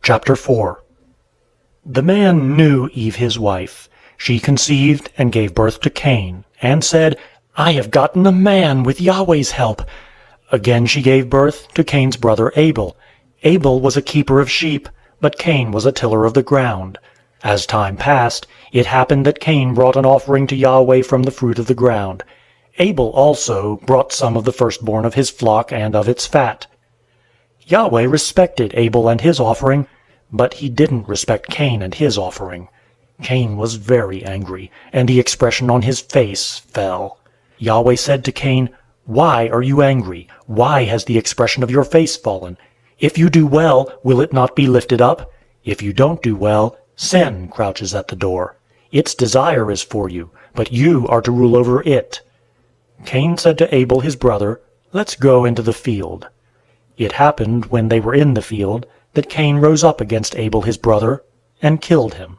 Chapter 4. The man knew Eve his wife. She conceived and gave birth to Cain, and said, "I have gotten a man with Yahweh's help." Again she gave birth to Cain's brother Abel. Abel was a keeper of sheep, but Cain was a tiller of the ground. As time passed, it happened that Cain brought an offering to Yahweh from the fruit of the ground. Abel also brought some of the firstborn of his flock and of its fat. Yahweh respected Abel and his offering, but he didn't respect Cain and his offering. Cain was very angry, and the expression on his face fell. Yahweh said to Cain, "Why are you angry? Why has the expression of your face fallen? If you do well, will it not be lifted up? If you don't do well, sin crouches at the door. Its desire is for you, but you are to rule over it." Cain said to Abel his brother, "Let's go into the field." It happened, when they were in the field, that Cain rose up against Abel his brother, and killed him.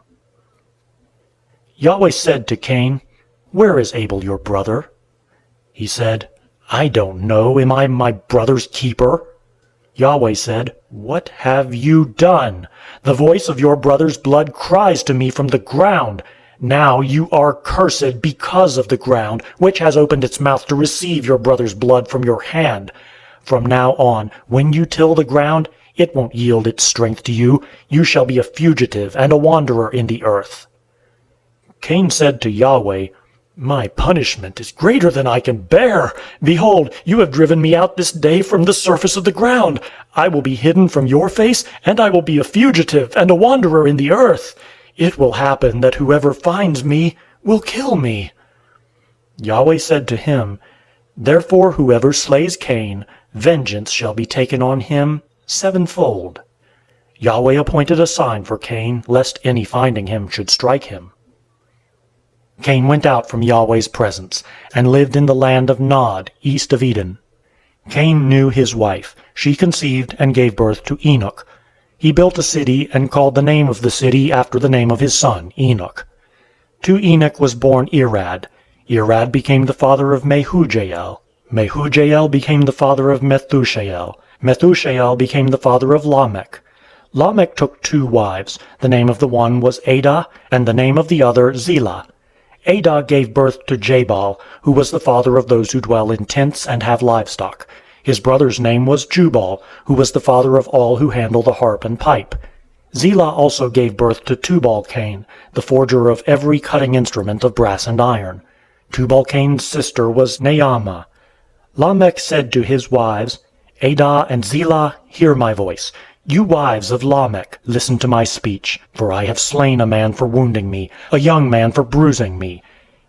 Yahweh said to Cain, "Where is Abel your brother?" He said, "I don't know. Am I my brother's keeper?" Yahweh said, "What have you done? The voice of your brother's blood cries to me from the ground. Now you are cursed because of the ground, which has opened its mouth to receive your brother's blood from your hand. From now on, when you till the ground, it won't yield its strength to you. You shall be a fugitive and a wanderer in the earth." Cain said to Yahweh, "My punishment is greater than I can bear. Behold, you have driven me out this day from the surface of the ground. I will be hidden from your face, and I will be a fugitive and a wanderer in the earth. It will happen that whoever finds me will kill me." Yahweh said to him, "Therefore whoever slays Cain, vengeance shall be taken on him sevenfold." Yahweh appointed a sign for Cain, lest any finding him should strike him. Cain went out from Yahweh's presence, and lived in the land of Nod, east of Eden. Cain knew his wife. She conceived and gave birth to Enoch. He built a city, and called the name of the city after the name of his son, Enoch. To Enoch was born Irad. Irad became the father of Mehujael. Mehujael became the father of Methushael. Methushael became the father of Lamech. Lamech took 2 wives. The name of the one was Adah, and the name of the other Zillah. Adah gave birth to Jabal, who was the father of those who dwell in tents and have livestock. His brother's name was Jubal, who was the father of all who handle the harp and pipe. Zillah also gave birth to Tubal-Cain, the forger of every cutting instrument of brass and iron. Tubal-Cain's sister was Naamah. Lamech said to his wives, "Adah and Zillah, hear my voice. You wives of Lamech, listen to my speech, for I have slain a man for wounding me, a young man for bruising me.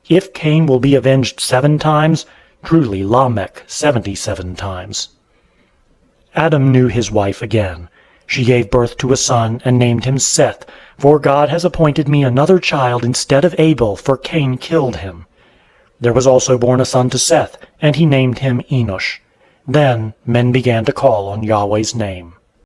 If Cain will be avenged 7 times, truly Lamech 77 times. Adam knew his wife again. She gave birth to a son and named him Seth, for God has appointed me another child instead of Abel, for Cain killed him. There was also born a son to Seth, and he named him Enosh. Then men began to call on Yahweh's name.